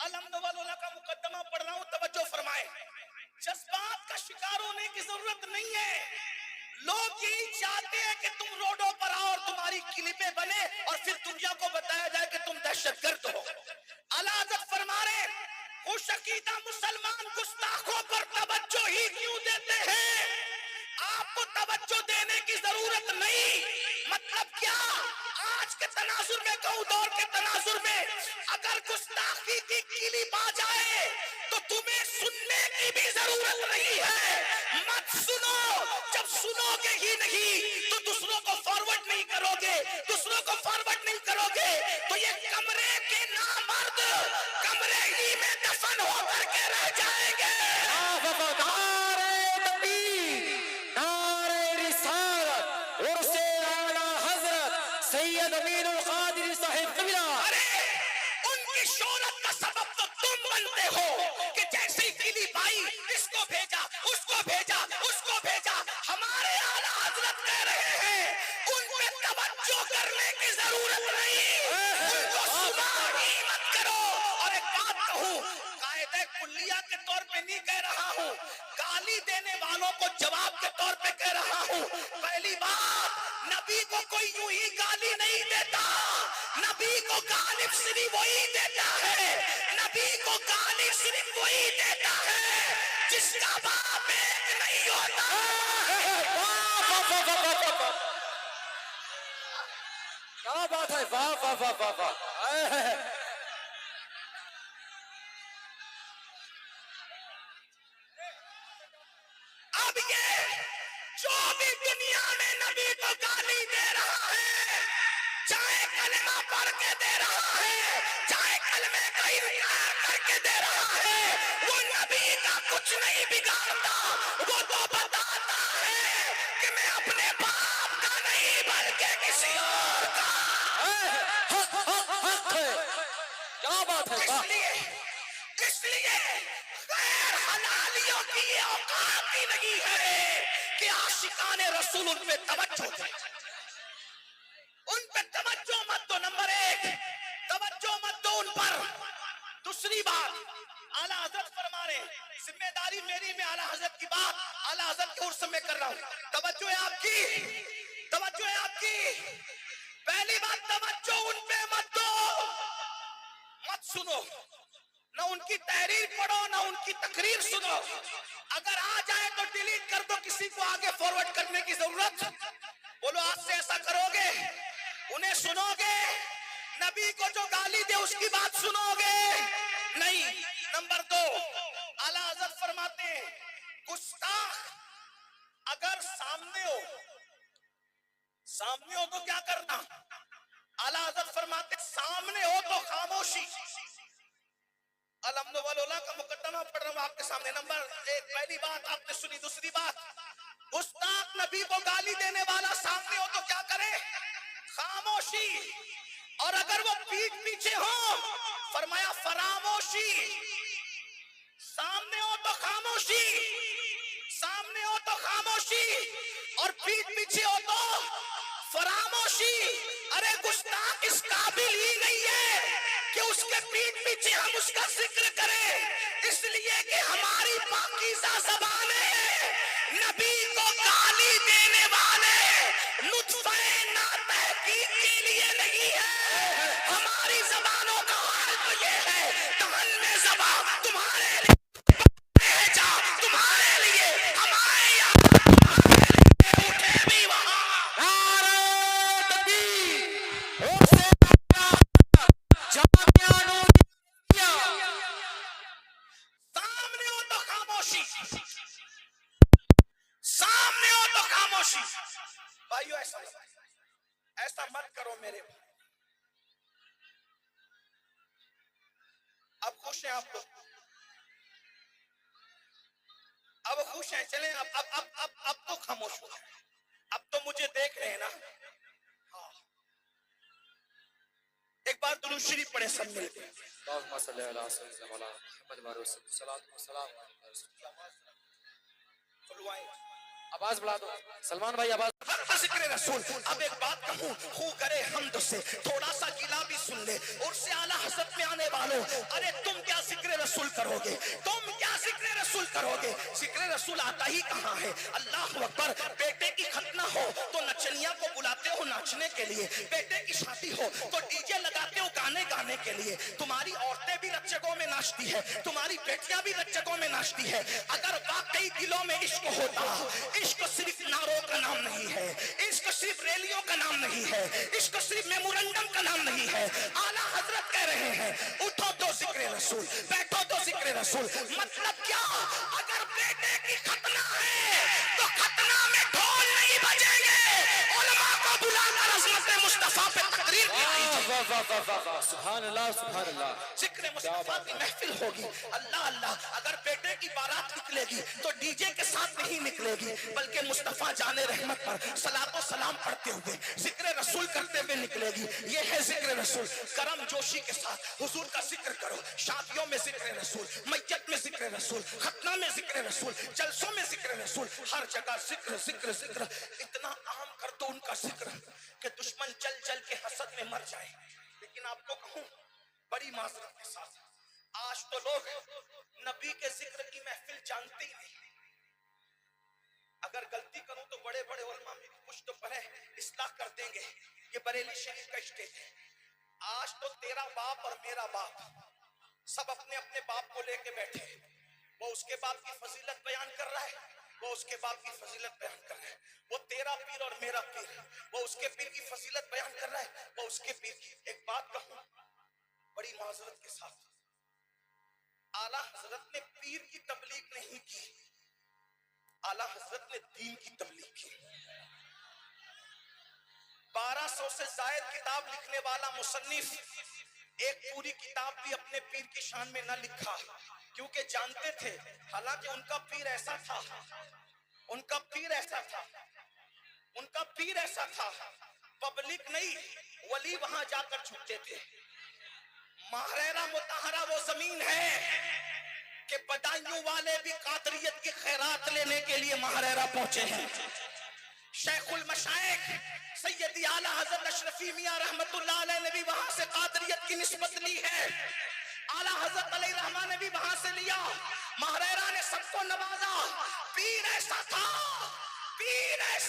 الحمد والولا کا مقدمہ پڑھ رہا ہوں، توجہ فرمائیں. جذبات کا شکار ہونے کی ضرورت نہیں ہے. لوگ یہی چاہتے ہیں کہ تم روڈوں پر آؤ اور تمہاری کلپیں بنے اور پھر دنیا کو بتایا جائے کہ تم دہشت گرد ہو. اعلیٰ حضرت فرما رہے ہیں خوش عقیدہ مسلمان گستاخوں پر توجہ ہی کیوں دیتے ہیں؟ آپ کو توجہ دینے کی ضرورت نہیں. مطلب کیا؟ آج کے تناظر میں کہوں، دور کے تناظر میں اگر گستاخی کی کلپ آ جائے تو تمہیں سننے کی بھی ضرورت نہیں ہے. مت سنو. جب سنو گے ہی نہیں تو دوسروں کو فارورڈ نہیں کرو گے. دوسروں کو فارورڈ نہیں کرو گے تو یہ کمرے کے نامرد کمرے ہی میں دفن ہو کر کے رہ جائیں گے. سید امین القادری صاحب قبلہ. ارے ان کی شہرت کا سبب تو تم بنتے ہو کہ جیسے ہی کلپ آئی اس کو بھیجا، اس کو بھیجا، اس کو بھیجا. ہمارے اعلیٰ حضرت کہہ رہے ہیں ان پہ توجہ کرنے کی ضرورت نہیں، ان کو سنا ہی مت کرو. اور ایک بات کہوں، قاعدہ کلیہ کے طور پہ نہیں کہہ رہا ہوں، گالی دینے والوں کو جواب کے طور پہ کہہ رہا ہوں. پہلی بات، نبی کو کوئی یوں ہی گالی نہیں دیتا. نبی کو گالی صرف وہی دیتا ہے، نبی کو گالی صرف وہی دیتا ہے جس کا باپ ایک نہیں ہوتا. کیا بات ہے، واہ واہ واہ واہ واہ. اب یہ جو بھی دنیا میں نبی کو گالی دے رہا ہے، چاہے کلمہ پڑھ کے دے رہا ہے، چاہے کلمے کا انکار کر کے دے رہا ہے، وہ نبی کا کچھ نہیں بگاڑتا. وہ تو بتاتا ہے کہ میں اپنے باپ کا نہیں بلکہ کسی اور کا. کیا بات ہے، اس لیے غیر حلالیوں کی یہ اوقات ہی نہیں ہے کہ عاشقان رسول ان پہ توجہ دیں. ان پہ توجہ مت دو. نمبر ایک، توجہ مت دو ان پر. دوسری بات، اعلیٰ حضرت فرما رہے ہیں ذمہ داری میری، میں اعلیٰ حضرت کی بات اعلیٰ حضرت کے عرص میں کر رہا ہوں. توجہ ہے آپ کی، توجہ ہے آپ کی. پہلی بات، توجہ ان پہ مت دو. مت سنو، نہ ان کی تحریر پڑھو نہ ان کی تقریر سنو. اگر آ جائے تو ڈیلیٹ کر دو، کسی کو آگے فارورڈ کرنے کی ضرورت. بولو آج سے ایسا کرو گے؟ انہیں سنو گے؟ نبی کو جو گالی دے اس کی بات سنو گے؟ نہیں. نمبر دو، اعلیٰ حضرت فرماتے ہیں گستاخ اگر سامنے ہو تو کیا کرنا؟ اعلیٰ حضرت فرماتے سامنے ہو تو خاموشی. الحمد والولا کا مقدمہ پڑھ رہا ہوں آپ کے سامنے. نمبر ایک، پہلی بات آپ نے سنی. دوسری بات، گستاخ نبی کو گالی دینے والا سامنے ہو تو کیا کرے؟ خاموشی. اور اگر وہ پیٹھ پیچھے ہو، فرمایا فراموشی. سامنے ہو تو خاموشی، سامنے ہو تو خاموشی اور پیٹھ پیچھے ہو تو فراموشی. ارے گستاخ اس قابل ہی نہیں ہے کہ اس کے پیٹھ پیچھے ہم اس کا ذکر کریں، اس لیے کہ ہماری پاکیزہ زبان ہے. نبی کو گالی دینے والے نطفہ ناتحقیق کے لیے نہیں ہے. ہماری زبانوں کا حال تو یہ ہے، دہن میں زبان تمہارے لیے بھیجا، تمہارے لیے ہمارے یہاں تمہارے لیے اٹھے بھی وہاں. نعرہ تکبیر، حسین جامعہ نوریہ. سامنے ہو تو خاموشی، سامنے ہو تو خاموشی. بھائیو ایسا مت کرو میرے بھائی. اب خوش ہیں آپ لوگ؟ اب خوش ہیں؟ چلیں اب تو خاموش ہو جائیں. اب تو مجھے دیکھ رہے ہیں نا. ہاں، ایک بار درود شریف پڑھیں سب مل کے. اللہم صلی علی سیدنا محمد و علیہ وسلم. صلاۃ و سلام علی رسول اللہ. کھلوائیں. آواز بڑھا دو سلمان بھائی آواز. ذکر رسول. اب ایک بات کہوں, خو کرے حمد سے تھوڑا سا گلا بھی سن لے, اور سے اعلیٰ حضرت میں آنے والوں, ارے تم کیا ذکر رسول کرو گے, تم کیا ذکر رسول کرو گے. ذکر رسول آتا ہی کہاں ہے. اللہ اکبر. بیٹے کی ختنہ ہو تو نچنیا کو بلاتے ہو ناچنے کے لیے, بیٹے کی شادی ہو تو ڈی جے لگاتے ہو گانے گانے کے لیے. تمہاری عورتیں بھی رچگوں میں ناچتی ہے, تمہاری بیٹیاں بھی رچگوں میں ناچتی ہے. اگر واقعی دلوں میں عشق ہوتا, عشق صرف نعروں کا نام نہیں ہے, عشق صرف ریلیوں کا نام نہیں ہے, عشق صرف میمورنڈم کا نام نہیں ہے. اعلیٰ حضرت کہہ رہے ہیں اٹھو تو ذکر رسول, بیٹھو تو ذکر رسول. مطلب کیا, اگر بیٹے کی ختنہ ہے تو ختنہ میں ڈھول نہیں بجیں گے, علماء کو بلا کر عظمت مصطفیٰ پہ تقریر کی. واہ واہ واہ واہ واہ, سبحان اللہ سبحان اللہ. ذکر مصطفیٰ کی محفل ہوگی. اللہ اللہ. اگر بیٹے کی بارات نکلے گی تو ڈی جے کے ساتھ نہیں نکلے گی, بلکہ مصطفیٰ جان رحمت پر صلاۃ و سلام پڑھتے ہوئے ذکر رسول کرتے ہوئے نکلے گی. یہ ہے ذکر رسول. کرم جوشی کے ساتھ حضور کا ذکر کرو. شادیوں میں ذکر رسول, میت میں ذکر رسول, ختنہ میں ذکر رسول, جلسوں میں ذکر رسول, ہر جگہ ذکر ذکر ذکر. اتنا عام کر دو ان کا ذکر کہ دشمن چل چل کے حسد میں مر جائے. لیکن آپ کو کہوں بڑی معذرت کے ساتھ, آج تو لوگ نبی کے ذکر کی محفل جانتے ہی نہیں. اگر غلطی کروں تو بڑے بڑے علماء میری پشت پر ہے, اصلاح کر دیں گے. یہ بریلی شریف کا اسٹیج ہے. آج تو تیرا باپ اور میرا باپ سب اپنے اپنے باپ کو لے کے بیٹھے. وہ اس کے باپ کی فضیلت بیان کر رہا ہے, وہ اس کے باپ کی فضیلت بیان کر رہا ہے. وہ تیرا پیر اور میرا پیر, وہ اس کے پیر کی فضیلت بیان کر رہا ہے, وہ اس کے پیر کی. ایک بات کہوں بڑی معذرت کے ساتھ, اعلیٰ حضرت نے پیر کی تبلیغ نہیں کی, اعلیٰ حضرت نے دین کی تبلیغ کی. 1200 سے زائد کتاب لکھنے والا مصنف ایک پوری کتاب بھی اپنے پیر کی شان میں نہ لکھا, کیونکہ جانتے تھے, حالانکہ ان کا پیر ایسا تھا, ان کا پیر ایسا تھا, ان کا پیر ایسا تھا, پبلک نہیں ولی وہاں جا کر جھکتے تھے. ماہرہ مطہرہ وہ زمین ہے کہ بدایوں والے بھی قادریت کی خیرات لینے کے لیے ماہرہ پہنچے ہیں. شیخ المشائخ سیدی اعلیٰ حضرت اشرفی میاں رحمت اللہ علیہ نے بھی وہاں سے قادریت کی نسبت لی ہے, اعلیٰ حضرت علیہ الرحمٰن نے بھی وہاں سے لیا. ماہرہ نے سب کو نوازا. پیر ایسا تھا, پیر ایسا